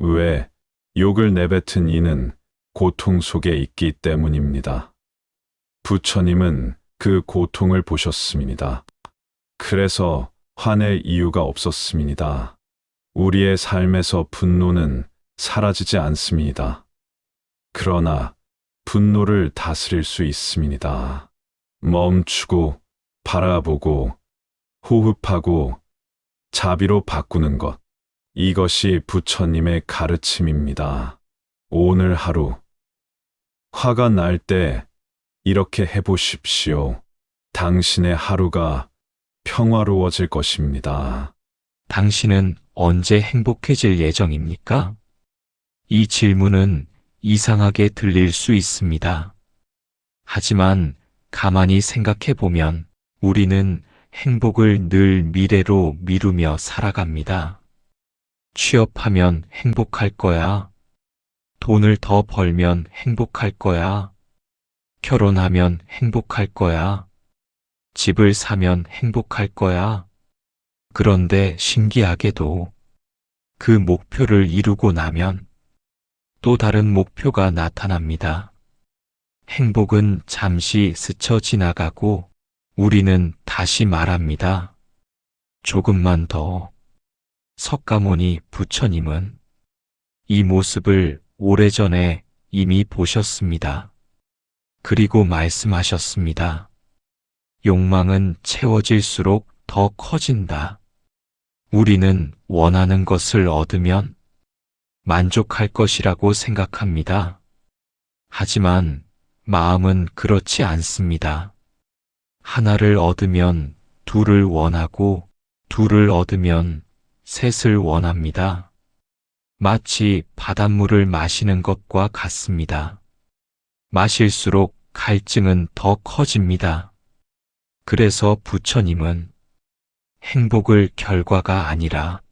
왜? 욕을 내뱉은 이는 고통 속에 있기 때문입니다. 부처님은 그 고통을 보셨습니다. 그래서 화낼 이유가 없었습니다. 우리의 삶에서 분노는 사라지지 않습니다. 그러나 분노를 다스릴 수 있습니다. 멈추고 바라보고 호흡하고 자비로 바꾸는 것. 이것이 부처님의 가르침입니다. 오늘 하루 화가 날 때 이렇게 해보십시오. 당신의 하루가 평화로워질 것입니다. 당신은 언제 행복해질 예정입니까? 이 질문은 이상하게 들릴 수 있습니다. 하지만 가만히 생각해 보면 우리는 행복을 늘 미래로 미루며 살아갑니다. 취업하면 행복할 거야. 돈을 더 벌면 행복할 거야. 결혼하면 행복할 거야. 집을 사면 행복할 거야. 그런데 신기하게도 그 목표를 이루고 나면 또 다른 목표가 나타납니다. 행복은 잠시 스쳐 지나가고 우리는 다시 말합니다. 조금만 더. 석가모니 부처님은 이 모습을 오래전에 이미 보셨습니다. 그리고 말씀하셨습니다. 욕망은 채워질수록 더 커진다. 우리는 원하는 것을 얻으면 만족할 것이라고 생각합니다. 하지만 마음은 그렇지 않습니다. 하나를 얻으면 둘을 원하고 둘을 얻으면 셋을 원합니다. 마치 바닷물을 마시는 것과 같습니다. 마실수록 갈증은 더 커집니다. 그래서 부처님은 행복을 결과가 아니라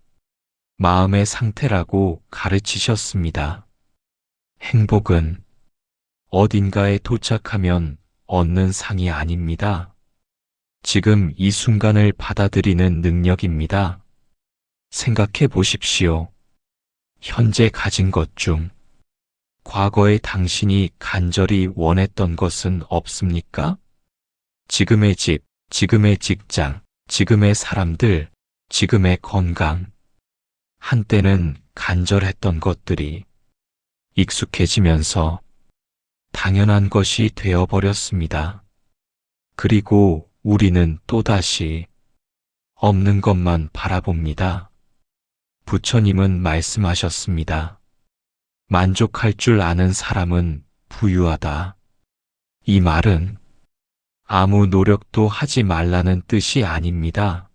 마음의 상태라고 가르치셨습니다. 행복은 어딘가에 도착하면 얻는 상이 아닙니다. 지금 이 순간을 받아들이는 능력입니다. 생각해 보십시오. 현재 가진 것 중 과거에 당신이 간절히 원했던 것은 없습니까? 지금의 집, 지금의 직장, 지금의 사람들, 지금의 건강. 한때는 간절했던 것들이 익숙해지면서 당연한 것이 되어버렸습니다. 그리고 우리는 또다시 없는 것만 바라봅니다. 부처님은 말씀하셨습니다. 만족할 줄 아는 사람은 부유하다. 이 말은 아무 노력도 하지 말라는 뜻이 아닙니다.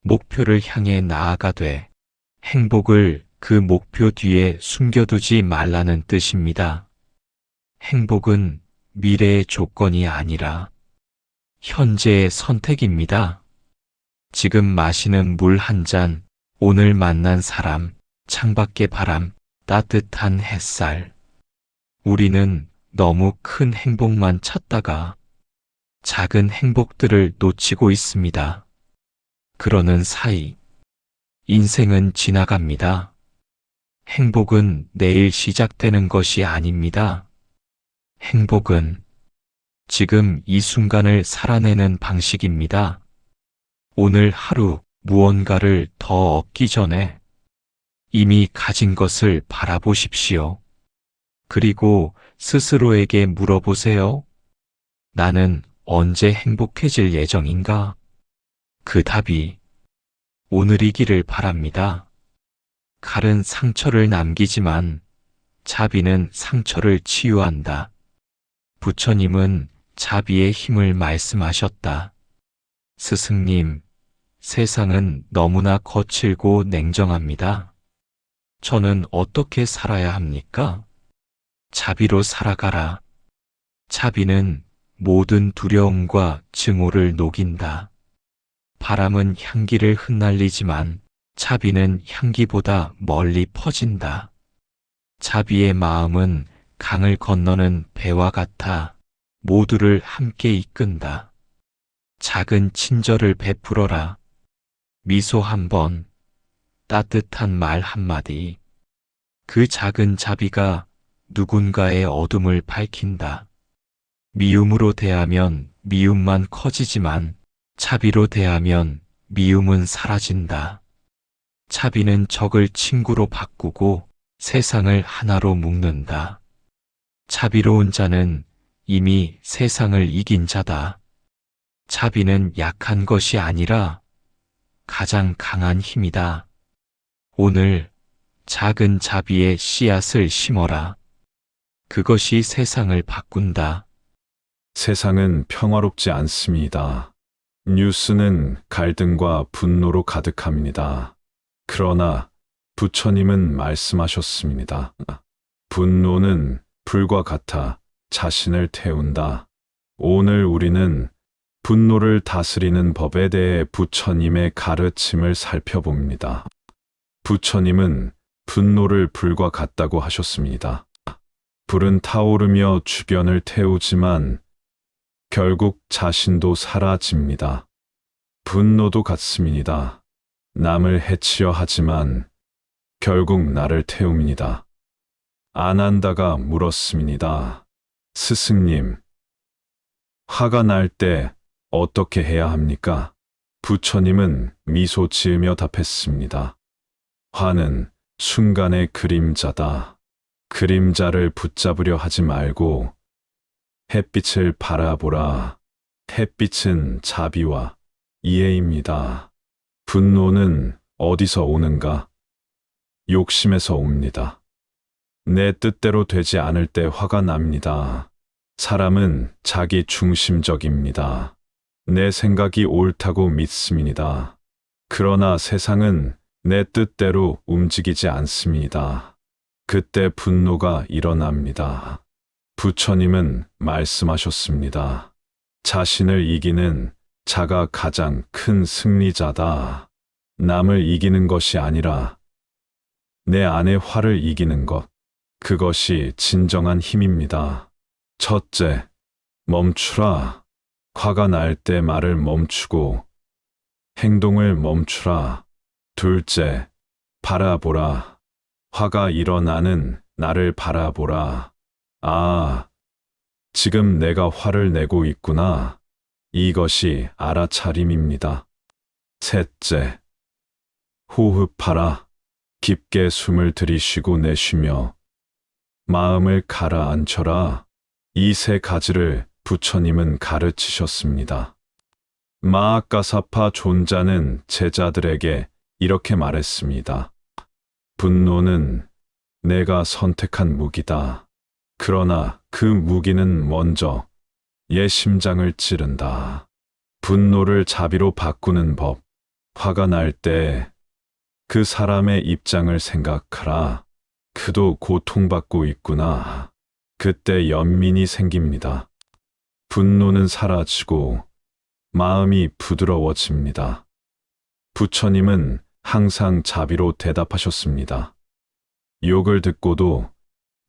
목표를 향해 나아가되 행복을 그 목표 뒤에 숨겨두지 말라는 뜻입니다. 행복은 미래의 조건이 아니라 현재의 선택입니다. 지금 마시는 물 한 잔, 오늘 만난 사람, 창밖의 바람, 따뜻한 햇살. 우리는 너무 큰 행복만 찾다가 작은 행복들을 놓치고 있습니다. 그러는 사이 인생은 지나갑니다. 행복은 내일 시작되는 것이 아닙니다. 행복은 지금 이 순간을 살아내는 방식입니다. 오늘 하루 무언가를 더 얻기 전에 이미 가진 것을 바라보십시오. 그리고 스스로에게 물어보세요. 나는 언제 행복해질 예정인가? 그 답이 오늘이기를 바랍니다. 칼은 상처를 남기지만 자비는 상처를 치유한다. 부처님은 자비의 힘을 말씀하셨다. 스승님, 세상은 너무나 거칠고 냉정합니다. 저는 어떻게 살아야 합니까? 자비로 살아가라. 자비는 모든 두려움과 증오를 녹인다. 바람은 향기를 흩날리지만 자비는 향기보다 멀리 퍼진다. 자비의 마음은 강을 건너는 배와 같아 모두를 함께 이끈다. 작은 친절을 베풀어라. 미소 한 번, 따뜻한 말 한마디. 그 작은 자비가 누군가의 어둠을 밝힌다. 미움으로 대하면 미움만 커지지만 자비로 대하면 미움은 사라진다. 자비는 적을 친구로 바꾸고 세상을 하나로 묶는다. 자비로운 자는 이미 세상을 이긴 자다. 자비는 약한 것이 아니라 가장 강한 힘이다. 오늘 작은 자비의 씨앗을 심어라. 그것이 세상을 바꾼다. 세상은 평화롭지 않습니다. 뉴스는 갈등과 분노로 가득합니다. 그러나 부처님은 말씀하셨습니다. 분노는 불과 같아 자신을 태운다. 오늘 우리는 분노를 다스리는 법에 대해 부처님의 가르침을 살펴봅니다. 부처님은 분노를 불과 같다고 하셨습니다. 불은 타오르며 주변을 태우지만 결국 자신도 사라집니다. 분노도 같습니다. 남을 해치려 하지만 결국 나를 태웁니다. 아난다가 물었습니다. 스승님, 화가 날 때 어떻게 해야 합니까? 부처님은 미소 지으며 답했습니다. 화는 순간의 그림자다. 그림자를 붙잡으려 하지 말고 햇빛을 바라보라. 햇빛은 자비와 이해입니다. 분노는 어디서 오는가? 욕심에서 옵니다. 내 뜻대로 되지 않을 때 화가 납니다. 사람은 자기 중심적입니다. 내 생각이 옳다고 믿습니다. 그러나 세상은 내 뜻대로 움직이지 않습니다. 그때 분노가 일어납니다. 부처님은 말씀하셨습니다. 자신을 이기는 자가 가장 큰 승리자다. 남을 이기는 것이 아니라 내 안의 화를 이기는 것. 그것이 진정한 힘입니다. 첫째, 멈추라. 화가 날 때 말을 멈추고 행동을 멈추라. 둘째, 바라보라. 화가 일어나는 나를 바라보라. 아, 지금 내가 화를 내고 있구나. 이것이 알아차림입니다. 셋째, 호흡하라. 깊게 숨을 들이쉬고 내쉬며 마음을 가라앉혀라. 이 세 가지를 부처님은 가르치셨습니다. 마하가사파 존자는 제자들에게 이렇게 말했습니다. 분노는 내가 선택한 무기다. 그러나 그 무기는 먼저 내 심장을 찌른다. 분노를 자비로 바꾸는 법. 화가 날 때 그 사람의 입장을 생각하라. 그도 고통받고 있구나. 그때 연민이 생깁니다. 분노는 사라지고 마음이 부드러워집니다. 부처님은 항상 자비로 대답하셨습니다. 욕을 듣고도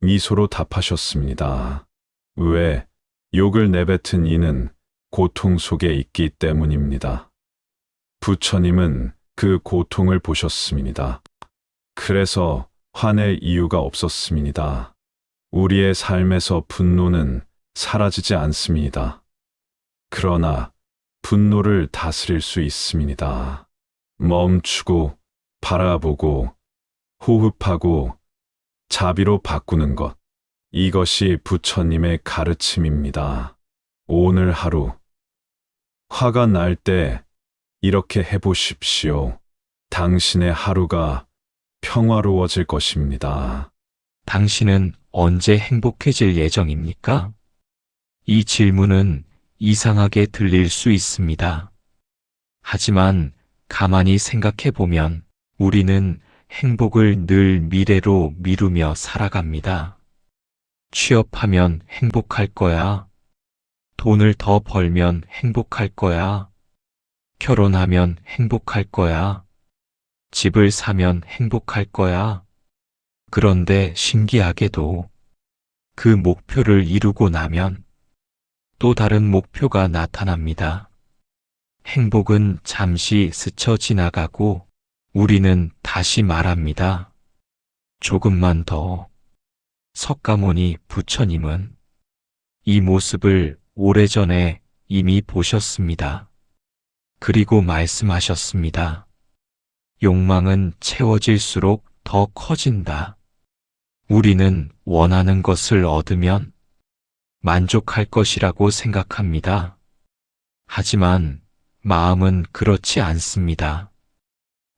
미소로 답하셨습니다. 왜? 욕을 내뱉은 이는 고통 속에 있기 때문입니다. 부처님은 그 고통을 보셨습니다. 그래서 화낼 이유가 없었습니다. 우리의 삶에서 분노는 사라지지 않습니다. 그러나 분노를 다스릴 수 있습니다. 멈추고 바라보고 호흡하고 자비로 바꾸는 것. 이것이 부처님의 가르침입니다. 오늘 하루 화가 날 때 이렇게 해보십시오. 당신의 하루가 평화로워질 것입니다. 당신은 언제 행복해질 예정입니까? 이 질문은 이상하게 들릴 수 있습니다. 하지만 가만히 생각해 보면 우리는 행복을 늘 미래로 미루며 살아갑니다. 취업하면 행복할 거야. 돈을 더 벌면 행복할 거야. 결혼하면 행복할 거야. 집을 사면 행복할 거야. 그런데 신기하게도 그 목표를 이루고 나면 또 다른 목표가 나타납니다. 행복은 잠시 스쳐 지나가고 우리는 다시 말합니다. 조금만 더. 석가모니 부처님은 이 모습을 오래전에 이미 보셨습니다. 그리고 말씀하셨습니다. 욕망은 채워질수록 더 커진다. 우리는 원하는 것을 얻으면 만족할 것이라고 생각합니다. 하지만 마음은 그렇지 않습니다.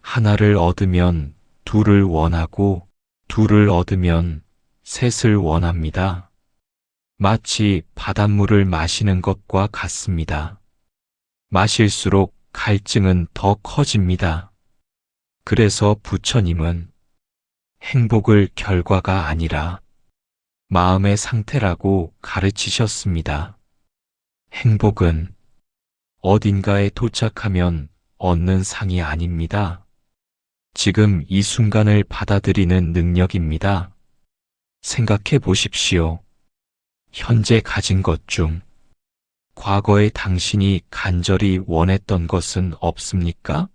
하나를 얻으면 둘을 원하고 둘을 얻으면 셋을 원합니다. 마치 바닷물을 마시는 것과 같습니다. 마실수록 갈증은 더 커집니다. 그래서 부처님은 행복을 결과가 아니라 마음의 상태라고 가르치셨습니다. 행복은 어딘가에 도착하면 얻는 상이 아닙니다. 지금 이 순간을 받아들이는 능력입니다. 생각해 보십시오. 현재 가진 것 중 과거에 당신이 간절히 원했던 것은 없습니까?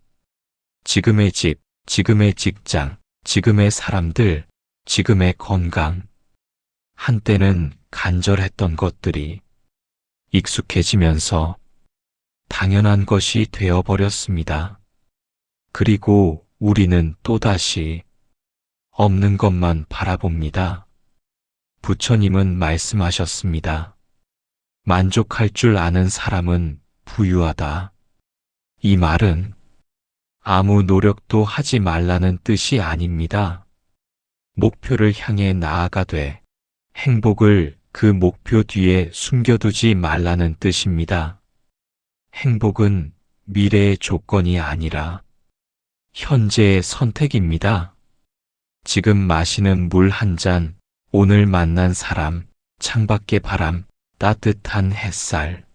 지금의 집, 지금의 직장, 지금의 사람들, 지금의 건강. 한때는 간절했던 것들이 익숙해지면서 당연한 것이 되어버렸습니다. 그리고 우리는 또다시 없는 것만 바라봅니다. 부처님은 말씀하셨습니다. 만족할 줄 아는 사람은 부유하다. 이 말은 아무 노력도 하지 말라는 뜻이 아닙니다. 목표를 향해 나아가되 행복을 그 목표 뒤에 숨겨두지 말라는 뜻입니다. 행복은 미래의 조건이 아니라 현재의 선택입니다. 지금 마시는 물 한 잔, 오늘 만난 사람, 창밖의 바람, 따뜻한 햇살.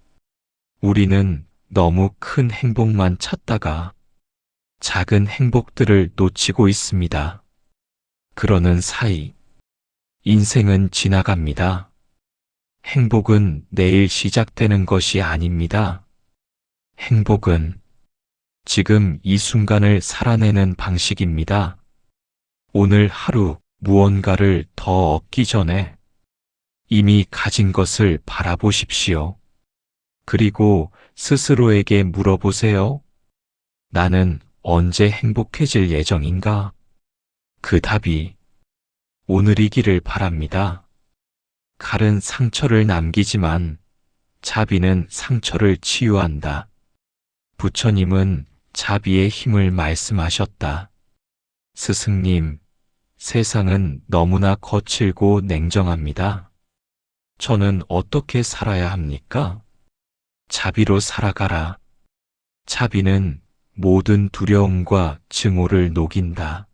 우리는 너무 큰 행복만 찾다가 작은 행복들을 놓치고 있습니다. 그러는 사이 인생은 지나갑니다. 행복은 내일 시작되는 것이 아닙니다. 행복은 지금 이 순간을 살아내는 방식입니다. 오늘 하루 무언가를 더 얻기 전에 이미 가진 것을 바라보십시오. 그리고 스스로에게 물어보세요. 나는 언제 행복해질 예정인가? 그 답이 오늘이기를 바랍니다. 칼은 상처를 남기지만 자비는 상처를 치유한다. 부처님은 자비의 힘을 말씀하셨다. 스승님, 세상은 너무나 거칠고 냉정합니다. 저는 어떻게 살아야 합니까? 자비로 살아가라. 자비는 모든 두려움과 증오를 녹인다.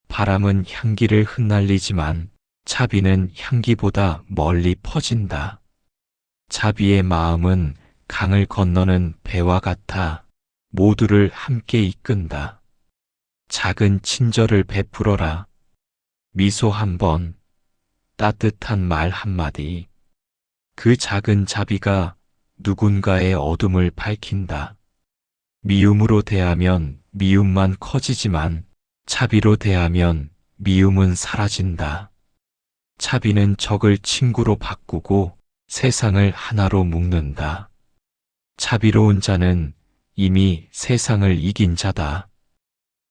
바람은 향기를 흩날리지만 자비는 향기보다 멀리 퍼진다. 자비의 마음은 강을 건너는 배와 같아 모두를 함께 이끈다. 작은 친절을 베풀어라. 미소 한 번, 따뜻한 말 한마디. 그 작은 자비가 누군가의 어둠을 밝힌다. 미움으로 대하면 미움만 커지지만 자비로 대하면 미움은 사라진다. 자비는 적을 친구로 바꾸고 세상을 하나로 묶는다. 자비로운 자는 이미 세상을 이긴 자다.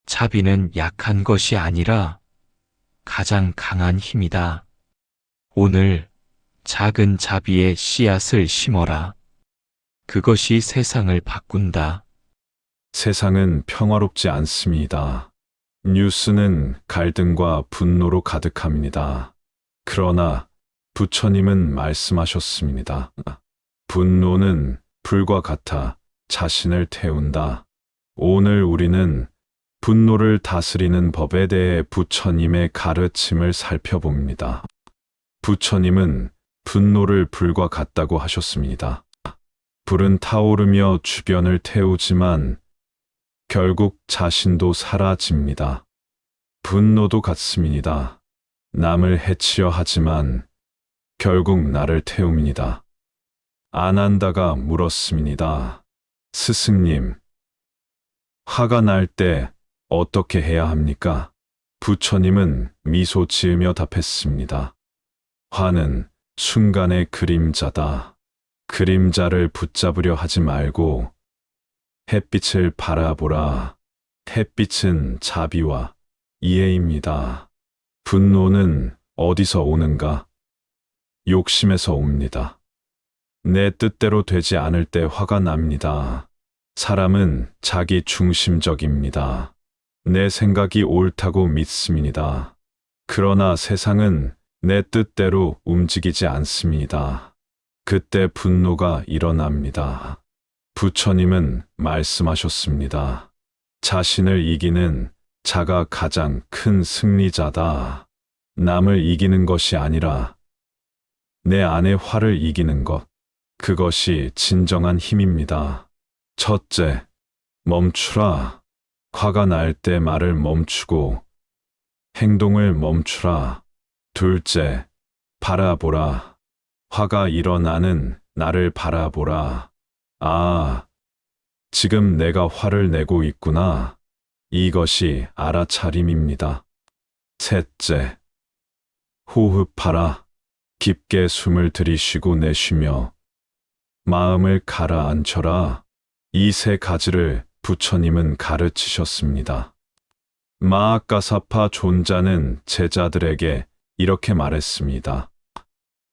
자비는 약한 것이 아니라 가장 강한 힘이다. 오늘 작은 자비의 씨앗을 심어라. 그것이 세상을 바꾼다. 세상은 평화롭지 않습니다. 뉴스는 갈등과 분노로 가득합니다. 그러나 부처님은 말씀하셨습니다. 분노는 불과 같아 자신을 태운다. 오늘 우리는 분노를 다스리는 법에 대해 부처님의 가르침을 살펴봅니다. 부처님은 분노를 불과 같다고 하셨습니다. 불은 타오르며 주변을 태우지만 결국 자신도 사라집니다. 분노도 같습니다. 남을 해치려 하지만 결국 나를 태웁니다. 아난다가 물었습니다. 스승님, 화가 날 때 어떻게 해야 합니까? 부처님은 미소 지으며 답했습니다. 화는 순간의 그림자다. 그림자를 붙잡으려 하지 말고 햇빛을 바라보라. 햇빛은 자비와 이해입니다. 분노는 어디서 오는가? 욕심에서 옵니다. 내 뜻대로 되지 않을 때 화가 납니다. 사람은 자기 중심적입니다. 내 생각이 옳다고 믿습니다. 그러나 세상은 내 뜻대로 움직이지 않습니다. 그때 분노가 일어납니다. 부처님은 말씀하셨습니다. 자신을 이기는 자가 가장 큰 승리자다. 남을 이기는 것이 아니라 내 안의 화를 이기는 것. 그것이 진정한 힘입니다. 첫째, 멈추라. 화가 날 때 말을 멈추고 행동을 멈추라. 둘째, 바라보라. 화가 일어나는 나를 바라보라. 아, 지금 내가 화를 내고 있구나. 이것이 알아차림입니다. 셋째, 호흡하라. 깊게 숨을 들이쉬고 내쉬며 마음을 가라앉혀라. 이 세 가지를 부처님은 가르치셨습니다. 마하가사파 존자는 제자들에게 이렇게 말했습니다.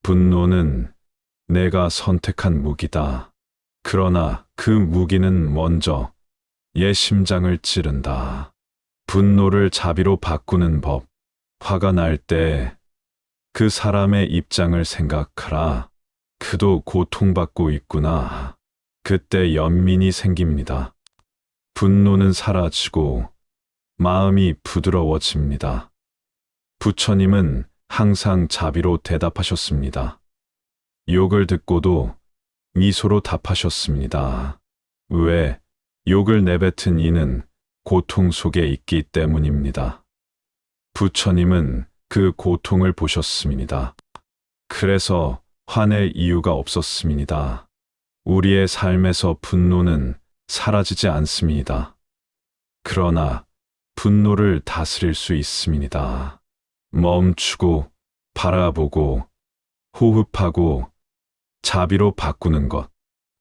분노는 내가 선택한 무기다. 그러나 그 무기는 먼저 내 심장을 찌른다. 분노를 자비로 바꾸는 법. 화가 날 때 그 사람의 입장을 생각하라. 그도 고통받고 있구나. 그때 연민이 생깁니다. 분노는 사라지고 마음이 부드러워집니다. 부처님은 항상 자비로 대답하셨습니다. 욕을 듣고도 미소로 답하셨습니다. 왜? 욕을 내뱉은 이는 고통 속에 있기 때문입니다. 부처님은 그 고통을 보셨습니다. 그래서 화낼 이유가 없었습니다. 우리의 삶에서 분노는 사라지지 않습니다. 그러나 분노를 다스릴 수 있습니다. 멈추고 바라보고 호흡하고 자비로 바꾸는 것.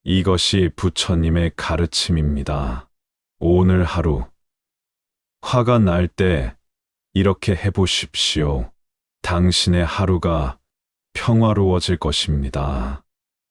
이것이 부처님의 가르침입니다. 오늘 하루 화가 날 때 이렇게 해보십시오. 당신의 하루가 평화로워질 것입니다.